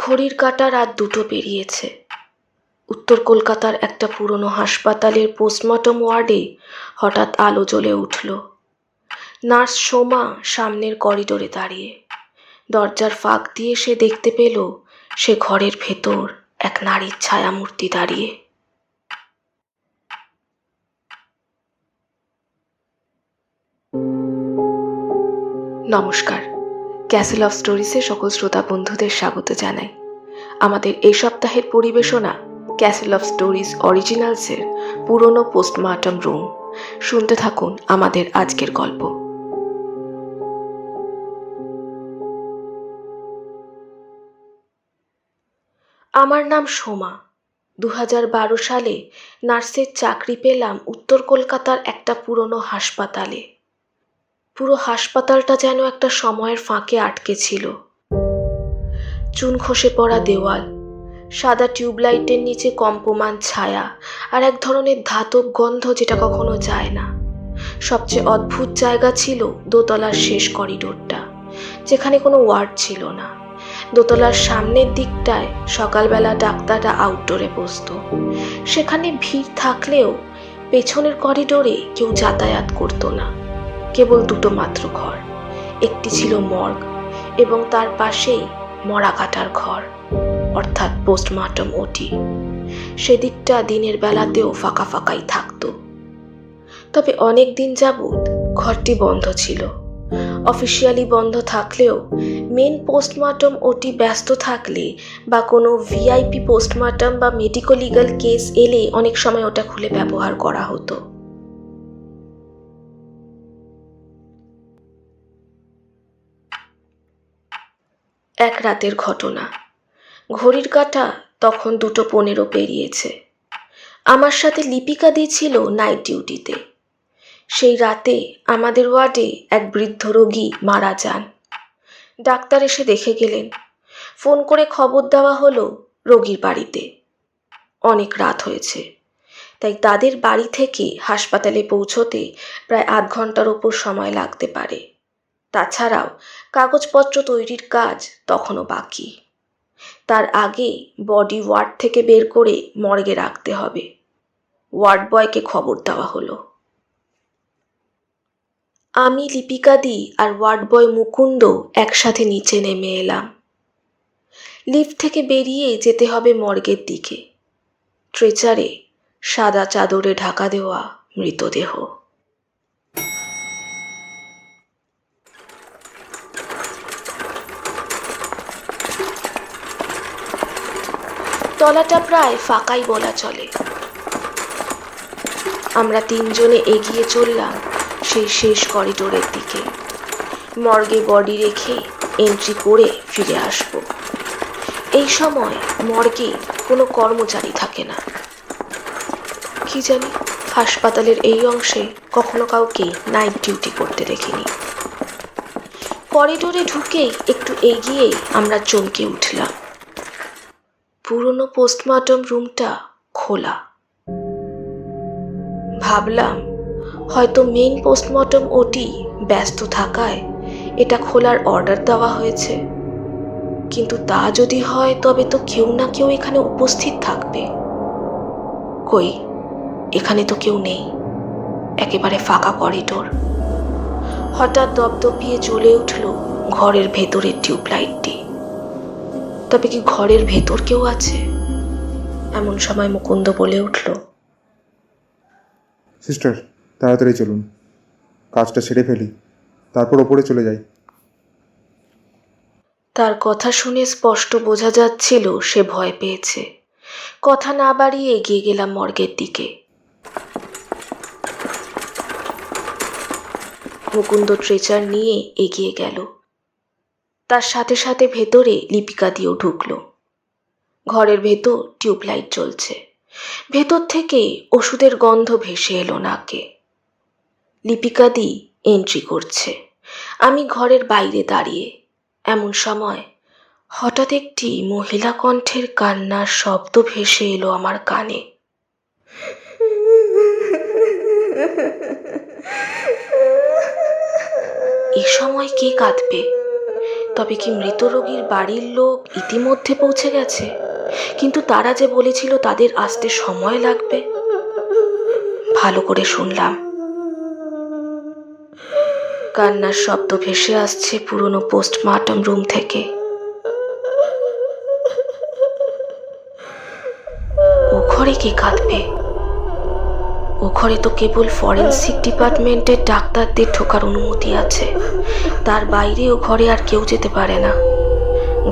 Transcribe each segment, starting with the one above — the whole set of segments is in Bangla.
ঘড়ির কাঁটা রাত 2টো পেরিয়েছে। উত্তর কলকাতার একটা পুরনো হাসপাতালের পোস্টমর্টম ওয়ার্ডে হঠাৎ আলো জ্বলে উঠল। নার্স সোমা সামনের করিডোরে দাঁড়িয়ে। দরজার ফাঁক দিয়ে সে দেখতে পেল সে ঘরের ভেতর এক নারীর ছায়ামূর্তি দাঁড়িয়ে। নমস্কার, ক্যাসেল অফ স্টোরিজে সকল শ্রোতা বন্ধুদের স্বাগত জানাই। আমাদের এই সপ্তাহের পরিবেশনা ক্যাসেল অফ স্টোরিজ অরিজিনালসের পুরনো পোস্টমর্টম রুম। শুনতে থাকুন আমাদের আজকের গল্প। আমার নাম সোমা। 2012 সালে নার্সের চাকরি পেলাম উত্তর কলকাতার একটা পুরনো হাসপাতালে। পুরো হাসপাতালটা যেন একটা সময়ের ফাঁকে আটকে ছিল। চুন খসে পড়া দেওয়াল, সাদা টিউবলাইটের নিচে কম্পমান ছায়া আর এক ধরনের ধাতব গন্ধ যেটা কখনো যায় না। সবচেয়ে অদ্ভুত জায়গা ছিল দোতলার শেষ করিডোরটা, যেখানে কোনো ওয়ার্ড ছিল না। দোতলার সামনের দিকটায় সকালবেলা ডাক্তাররা আউটডোরে বসত। সেখানে ভিড় থাকলেও পেছনের করিডোরে কেউ যাতায়াত করতো না। কেবল 2টো মাত্র ঘর। একটি ছিল মর্গ এবং তার পাশেই মরা কাটার ঘর, অর্থাৎ পোস্টমর্টম ওটি। সেদিকটা দিনের বেলাতেও ফাঁকা ফাঁকাই থাকতো। তবে অনেক দিন যাবৎ ঘরটি বন্ধ ছিল। অফিসিয়ালি বন্ধ থাকলেও মেন পোস্টমর্টম ওটি ব্যস্ত থাকলে বা কোনো ভিআইপি পোস্টমর্টম বা মেডিকো লিগাল কেস এলে অনেক সময় ওটা খুলে ব্যবহার করা হতো। এক রাতের ঘটনা। ঘড়ির কাঁটা তখন 2:15 পেরিয়েছে। আমার সাথে লিপিকা দি ছিল নাইট ডিউটিতে। সেই রাতে আমাদের ওয়ার্ডে এক বৃদ্ধ রোগী মারা যান। ডাক্তার এসে দেখে গেলেন। ফোন করে খবর দেওয়া হলো রোগীর বাড়িতে অনেক রাত হয়েছে, তাই তাদের বাড়ি থেকে হাসপাতালে পৌঁছতে প্রায় 8 ঘন্টার ওপর সময় লাগতে পারে। তাছাড়াও কাগজপত্র তৈরির কাজ তখনও বাকি। তার আগে বডি ওয়ার্ড থেকে বের করে মর্গে রাখতে হবে। ওয়ার্ড বয়কে খবর দেওয়া হলো। আমি, লিপিকা দি আর ওয়ার্ড বয় মুকুন্দ একসাথে নিচে নেমে এলাম। লিফট থেকে বেরিয়ে যেতে হবে মর্গের দিকে। ট্রেচারে সাদা চাদরে ঢাকা দেওয়া মৃতদেহ। তলাটা প্রায় ফাঁকাই বলা চলে। আমরা 3 জনে এগিয়ে চললাম সেই শেষ করিডোরের দিকে। মর্গে বডি রেখে এন্ট্রি করে ফিরে আসব। এই সময় মর্গে কোনো কর্মচারী থাকে না। কি জানি, হাসপাতালের এই অংশে কখনো কাউকে নাইট ডিউটি করতে দেখিনি। করিডোরে ঢুকেই একটু এগিয়ে আমরা চমকে উঠলাম। পুরনো পোস্টমর্টম রুমটা খোলা। ভাবলাম হয়তো মেন পোস্টমর্টম ওটি ব্যস্ত থাকায় এটা খোলার অর্ডার দেওয়া হয়েছে। কিন্তু তা যদি হয় তবে তো কেউ না কেউ এখানে উপস্থিত থাকবে। কই, এখানে তো কেউ নেই। একেবারে ফাঁকা করিডোর। হঠাৎ দপদপিয়ে জ্বলে উঠল ঘরের ভেতরের টিউবলাইটটি। তবে কি ঘরের ভেতর কেউ আছে? এমন সময় মুকুন্দ বলে উঠল, সিস্টার, তাড়াতাড়ি চলুন, কাজটা সেরে ফেলি, তারপর ওপরে চলে যাই। তার কথা শুনে স্পষ্ট বোঝা যাচ্ছিল সে ভয় পেয়েছে। কথা না বাড়িয়ে এগিয়ে গেলাম মর্গের দিকে। মুকুন্দ ট্রেচার নিয়ে এগিয়ে গেল। তার সাথে সাথে ভেতরে লিপিকা দিয়েও ঢুকলো। ঘরের ভেতর টিউবলাইট জ্বলছে। ভেতর থেকে ওষুধের গন্ধ ভেসে এলো নাকে। লিপিকা দি এন্ট্রি করছে। আমি ঘরের বাইরে দাঁড়িয়ে। এমন সময় হঠাৎ একটি মহিলা কণ্ঠের কান্নার শব্দ ভেসে এলো আমার কানে। এ সময় কে কাঁদবে? তবে কি মৃত রোগীর বাড়ির লোক ইতিমধ্যে পৌঁছে গেছে? কিন্তু তারা যে বলেছিল তাদের আসতে সময় লাগবে। ভালো করে শুনলাম। কান্নার শব্দ ভেসে আসছে পুরনো পোস্টমর্টম রুম থেকে। ও ঘরে কে কাঁদবে? ও ঘরে তো কেবল ফরেন্সিক ডিপার্টমেন্টের ডাক্তারদের ঢোকার অনুমতি আছে। তার বাইরে ও ঘরে আর কেউ যেতে পারে না।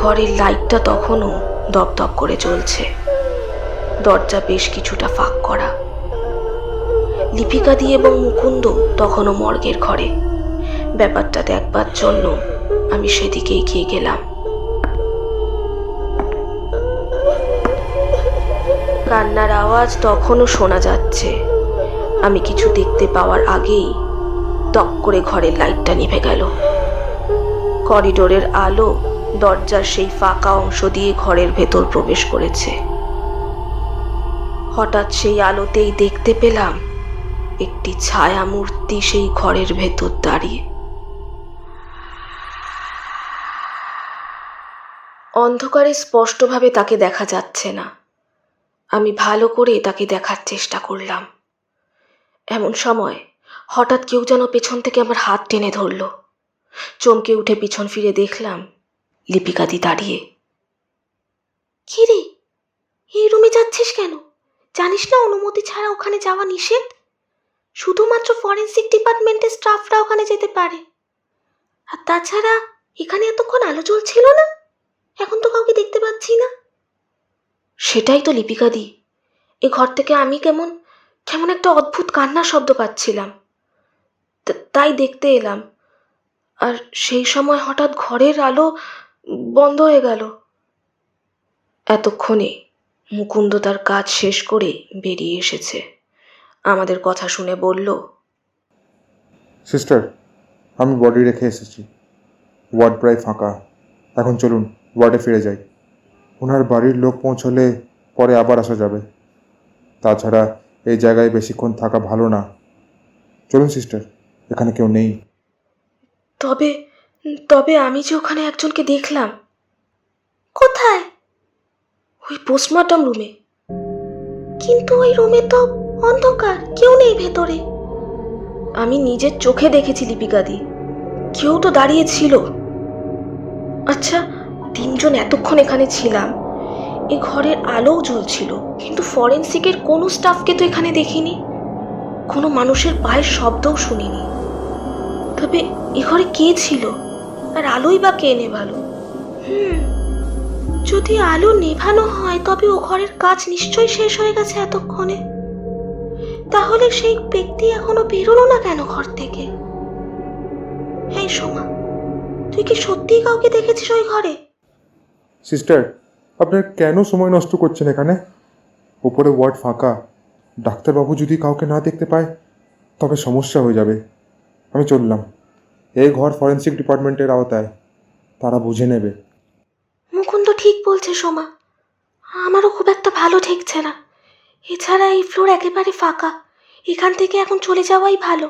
ঘরের লাইটটা তখনও দপদপ করে জ্বলছে। দরজা বেশ কিছুটা ফাঁক করা। লিপিকাদি এবং মুকুন্দ তখনও মর্গের ঘরে। ব্যাপারটা দেখবার জন্য আমি সেদিকে এগিয়ে গেলাম। কান্নার আওয়াজ তখনও শোনা যাচ্ছে। আমি কিছু দেখতে পাওয়ার আগেই টক করে ঘরের লাইটটা নিভে গেল। করিডোরের আলো দরজার সেই ফাঁকা অংশ দিয়ে ঘরের ভেতর প্রবেশ করেছে। হঠাৎ সেই আলোতেই দেখতে পেলাম একটি ছায়া মূর্তি সেই ঘরের ভেতর দাঁড়িয়ে। অন্ধকারে স্পষ্টভাবে তাকে দেখা যাচ্ছে না। আমি ভালো করে তাকে দেখার চেষ্টা করলাম। এমন সময় হঠাৎ কেউ যেন পেছন থেকে আমার হাত টেনে ধরল। চমকে উঠে পিছন ফিরে দেখলাম লিপিকাদি দাঁড়িয়ে। কি রে, এই রুমে যাচ্ছিস কেন? জানিস না অনুমতি ছাড়া ওখানে যাওয়া নিষেধ? শুধুমাত্র ফরেন্সিক ডিপার্টমেন্টের স্টাফরা ওখানে যেতে পারে। আর তাছাড়া এখানে এতক্ষণ আলো জ্বলছিল না, এখন তো কাউকে দেখতে পাচ্ছি না। সেটাই তো লিপিকাদি, এ ঘর থেকে আমি কেমন কেমন একটা অদ্ভুত কান্নার শব্দ পাচ্ছিলাম। তাই দেখতে এলাম। আর সেই সময় হঠাৎ ঘরের আলো বন্ধ হয়ে গেল। এতক্ষণে মুকুন্দ তার কাজ শেষ করে বেরিয়ে এসেছে। আমাদের কথা শুনে বলল, সিস্টার, আমি বডি রেখে এসেছি। ওয়ার্ড প্রায় ফাঁকা। এখন চলুন ওয়ার্ডে ফিরে যাই। ওনার বাড়ির লোক পৌঁছলে পরে আবার আসা যাবে। তাছাড়া এই জায়গায় বেশিক্ষণ থাকা ভালো না। চলুন সিস্টার, এখানে কেউ নেই। তবে তবে আমি যে ওখানে একজনকে দেখলাম। কোথায়? ওই পোস্টমর্টম রুমে। কিন্তু ওই রুমে তো অন্ধকার, কেউ নেই ভেতরে। আমি নিজের চোখে দেখেছি লিপিকাদি, কেউ তো দাঁড়িয়ে ছিল। আচ্ছা, তিনজন এতক্ষণ এখানে ছিলাম, এ ঘরের আলোও জ্বলছিল, কিন্তু ফরেন্সিকের কোনো স্টাফকে তো এখানে দেখিনি। কোনো মানুষের পায়ের শব্দও শুনিনি। তবে এ ঘরে কে ছিল, আর আলোই বা কে নেভালো? যদি আলো নেভানো হয় তবে ও ঘরের কাজ নিশ্চয়ই শেষ হয়ে গেছে এতক্ষণে। তাহলে সেই ব্যক্তি এখনো বেরোলো না কেন ঘর থেকে? এই সোমা, তুই কি সত্যিই কাউকে দেখেছিস ওই ঘরে? সিস্টার, আপনার কেন সময় নষ্ট করছেন এখানে? ওপরে ওয়ার্ড ফাঁকা। ডাক্তারবাবু যদি কাউকে না দেখতে পায় তবে সমস্যা হয়ে যাবে। আমি চললাম। এই ঘর ফরেন্সিক ডিপার্টমেন্টের আওতায়, তারা বুঝে নেবে। মুকুন্দ ঠিক বলছে সোমা, আমারও খুব একটা ভালো ঠেকছে না। এছাড়া এই ফ্লোর একেবারে ফাঁকা, এখান থেকে এখন চলে যাওয়াই ভালো।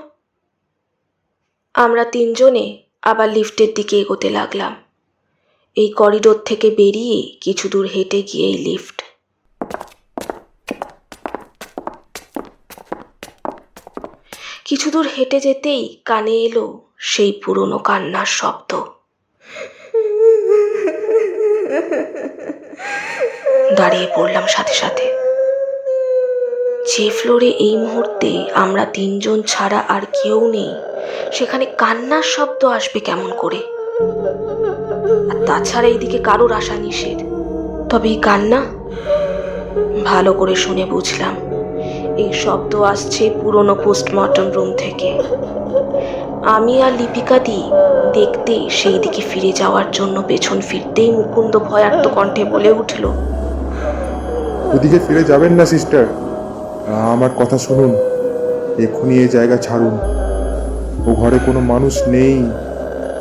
আমরা তিনজনে আবার লিফটের দিকে এগোতে লাগলাম। এই করিডোর থেকে বেরিয়ে কিছু দূর হেঁটে গিয়েই লিফট। কিছু দূর হেঁটে যেতেই কানে এলো সেই পুরনো কান্নার শব্দ। দাঁড়িয়ে পড়লাম সাথে সাথে। যে ফ্লোরে এই মুহূর্তে আমরা তিনজন ছাড়া আর কেউ নেই, সেখানে কান্নার শব্দ আসবে কেমন করে? আর তাছাড়া এইদিকে কারোর আসা নিষেধ। তবে এই কান্না, ভালো করে শুনে বুঝলাম এই শব্দ আসছে পুরনো পোস্টমর্টম রুম থেকে। আমি আর লিপিকাদি দেখতে সেই দিকে ফিরে যাওয়ার জন্য পেছন ফিরতেই মুকুন্দ ভয়ার্ত কণ্ঠে বলে উঠল, ওদিকে ফিরে যাবেন না সিস্টার, আমার কথা শুনুন। এক্ষুনি এই জায়গা ছাড়ুন। ও ঘরে কোনো মানুষ নেই।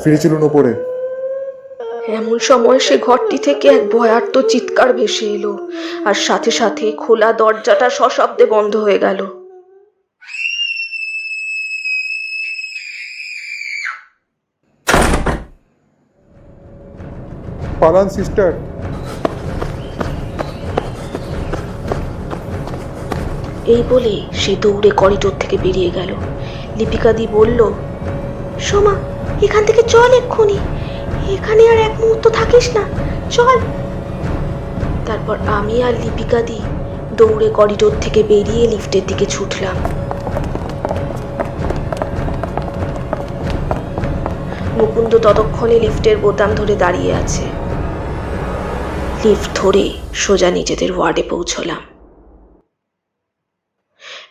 ফিরে চলুন ওপরে। এমন সময় সে ঘরটি থেকে এক ভয়ার্ত চিৎকার ভেসে এলো, আর সাথে সাথে খোলা দরজাটা সশব্দে বন্ধ হয়ে গেল। পালান সিস্টার। এই বলে সে দৌড়ে করিডোর থেকে বেরিয়ে গেল। লিপিকাদি বলল, সোমা, এখান থেকে চল এক্ষুনি, এখানে আর এক মুহূর্ত থাকিস না, চল। তারপর আমি আর লিপিকাদি দৌড়ে করিডোর থেকে বেরিয়ে লিফটের দিকে ছুটলাম। মুকুন্দ ততক্ষণে লিফটের বোতাম ধরে দাঁড়িয়ে আছে। লিফট ধরে সোজা নিজেদের ওয়ার্ডে পৌঁছলাম।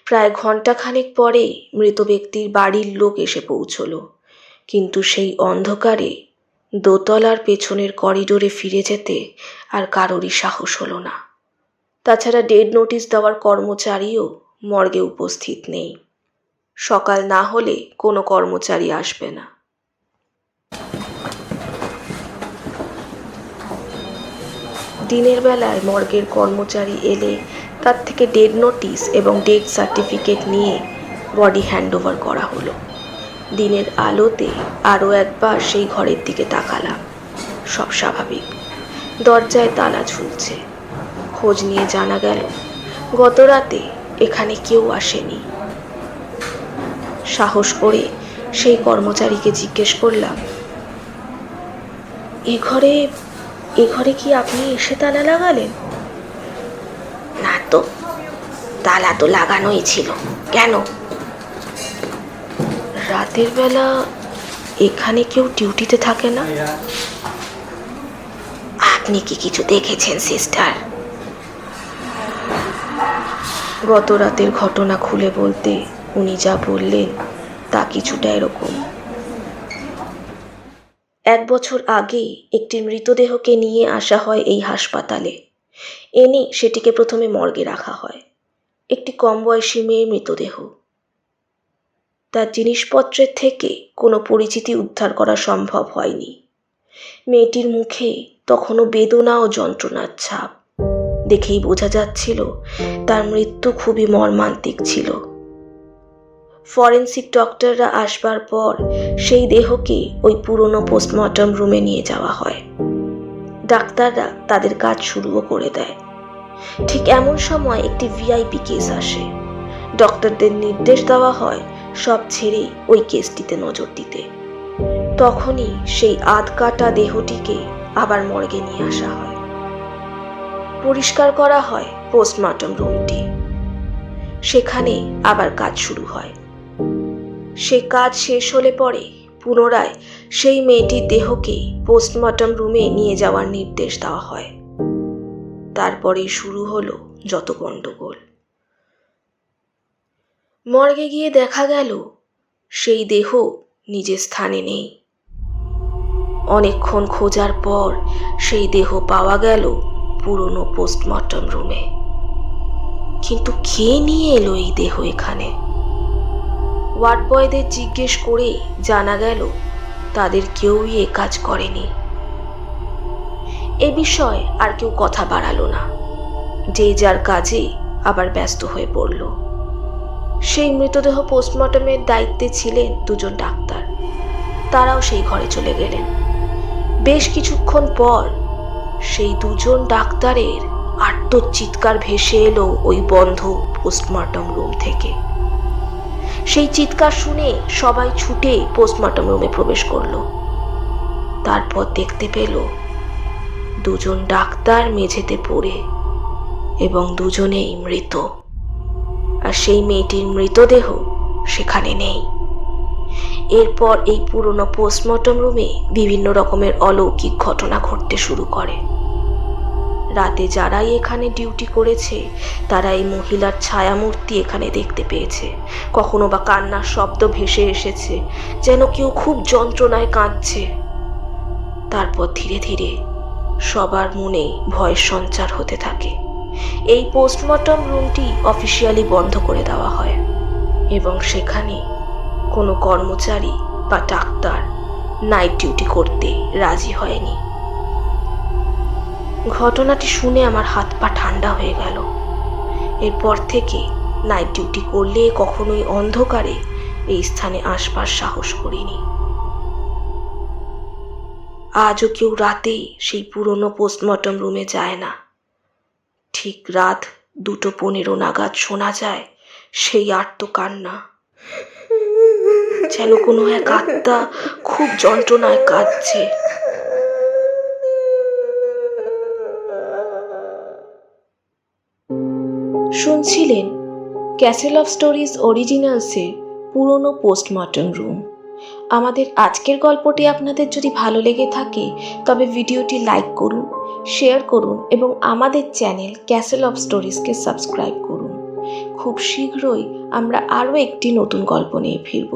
প্রায় ঘন্টাখানেক পরে মৃত ব্যক্তির বাড়ির লোক এসে পৌঁছল, কিন্তু সেই অন্ধকারে দোতলার পেছনের করিডোরে ফিরে যেতে আর কারোরই সাহস হলো না। তাছাড়া ডেড নোটিশ দেওয়ার কর্মচারীও মর্গে উপস্থিত নেই। সকাল না হলে কোনো কর্মচারী আসবে না। দিনের বেলায় মর্গের কর্মচারী এলে তার থেকে ডেড নোটিশ এবং ডেথ সার্টিফিকেট নিয়ে বডি হ্যান্ডওভার করা হলো। দিনের আলোতে আরও একবার সেই ঘরের দিকে তাকালাম। সব স্বাভাবিক। দরজায় তালা ঝুলছে। খোঁজ নিয়ে জানা গেল গত রাতে এখানে কেউ আসেনি। সাহস করে সেই কর্মচারীকে জিজ্ঞেস করলাম, এ ঘরে কি আপনি এসে তালা লাগালেন? না তো, তালা তো লাগানোই ছিল। কেন? রাতের বেলা এখানে কেউ ডিউটিতে থাকে না। আপনি কি কিছু দেখেছেন সিস্টার? গত রাতের ঘটনা খুলে বলতে উনি যা বললেন তা কিছুটা এরকম। 1 বছর আগে একটি মৃতদেহকে নিয়ে আসা হয় এই হাসপাতালে। এনে সেটিকে প্রথমে মর্গে রাখা হয়। একটি কম বয়সী মেয়ের মৃতদেহ। তার জিনিসপত্রের থেকে কোনো পরিচিতি উদ্ধার করা সম্ভব হয়নি। মেয়েটির মুখে তখনও বেদনা ও যন্ত্রণার ছাপ। দেখেই বোঝা যাচ্ছিল তার মৃত্যু খুবই মর্মান্তিক ছিল। ফরেন্সিক ডক্টররা আসবার পর সেই দেহকে ওই পুরনো পোস্টমর্টম রুমে নিয়ে যাওয়া হয়। ডাক্তাররা তাদের কাজ শুরুও করে দেয়। ঠিক এমন সময় একটি ভিআইপি কেস আসে। ডক্টরদের নির্দেশ দেওয়া হয় সব ছেড়ে ওই কেসটিতে নজর দিতে। তখনই সেই আধকাটা দেহটিকে আবার মর্গে নিয়ে আসা হয়। পরিষ্কার করা হয় পোস্টমর্টম রুমটি। সেখানে আবার কাজ শুরু হয়। সে কাজ শেষ হলে পরে পুনরায় সেই মেয়েটির দেহকে পোস্টমর্টম রুমে নিয়ে যাওয়ার নির্দেশ দেওয়া হয়। তারপরে শুরু হলো যত গন্ডগোল। মর্গে গিয়ে দেখা গেল সেই দেহ নিজের স্থানে নেই। অনেকক্ষণ খোঁজার পর সেই দেহ পাওয়া গেল পুরনো পোস্টমর্টম রুমে। কিন্তু কে নিয়ে এলো এই দেহ এখানে? ওয়ার্ড বয়দের জিজ্ঞেস করে জানা গেল তাদের কেউই এ কাজ করেনি। এ বিষয়ে আর কেউ কথা বাড়ালো না। যে যার কাজে আবার ব্যস্ত হয়ে পড়ল। সেই মৃতদেহ পোস্টমর্টমের দায়িত্বে ছিলেন 2 জন ডাক্তার। তারাও সেই ঘরে চলে গেলেন। বেশ কিছুক্ষণ পর সেই 2 জন ডাক্তারের আর্তচিৎকার ভেসে এলো ওই বন্ধ পোস্টমর্টম রুম থেকে। সেই চিৎকার শুনে সবাই ছুটে পোস্টমর্টম রুমে প্রবেশ করলো। তারপর দেখতে পেল 2 জন ডাক্তার মেঝেতে পড়ে এবং দুজনেই মৃত। আর সেই মেয়েটির মৃতদেহ সেখানে নেই। এরপর এই পুরনো পোস্টমর্টম রুমে বিভিন্ন রকমের অলৌকিক ঘটনা ঘটতে শুরু করে। রাতে যারাই এখানে ডিউটি করেছে তারা এই মহিলার ছায়ামূর্তি এখানে দেখতে পেয়েছে। কখনো বা কান্নার শব্দ ভেসে এসেছে, যেন কেউ খুব যন্ত্রণায় কাঁদছে। তারপর ধীরে ধীরে সবার মনে ভয়ের সঞ্চার হতে থাকে। এই পোস্টমর্টম রুমটি অফিসিয়ালি বন্ধ করে দেওয়া হয় এবং সেখানে কোনো কর্মচারী বা ডাক্তার নাইট ডিউটি করতে রাজি হয়নি। ঘটনাটি শুনে আমার হাত পা ঠান্ডা হয়ে গেল। এরপর থেকে নাইট ডিউটি করলে কখনোই অন্ধকারে এই স্থানে আসবার সাহস করিনি। আজও কেউ রাতেই সেই পুরনো পোস্টমর্টম রুমে যায় না। ঠিক রাত 2:15 নাগাদ শোনা যায় সেই আর্তকান্না, যেন কোনো এক আত্মা খুব যন্ত্রণায় কাঁদছে। শুনছিলেন ক্যাসেল অফ স্টোরিজ অরিজিনালসের পুরনো পোস্টমর্টম রুম। আমাদের আজকের গল্পটি আপনাদের যদি ভালো লেগে থাকে তবে ভিডিওটি লাইক করুন, শেয়ার করুন এবং আমাদের চ্যানেল ক্যাসেল অফ স্টোরিজকে সাবস্ক্রাইব করুন। খুব শীঘ্রই আমরা আরও একটি নতুন গল্প নিয়ে ফিরব।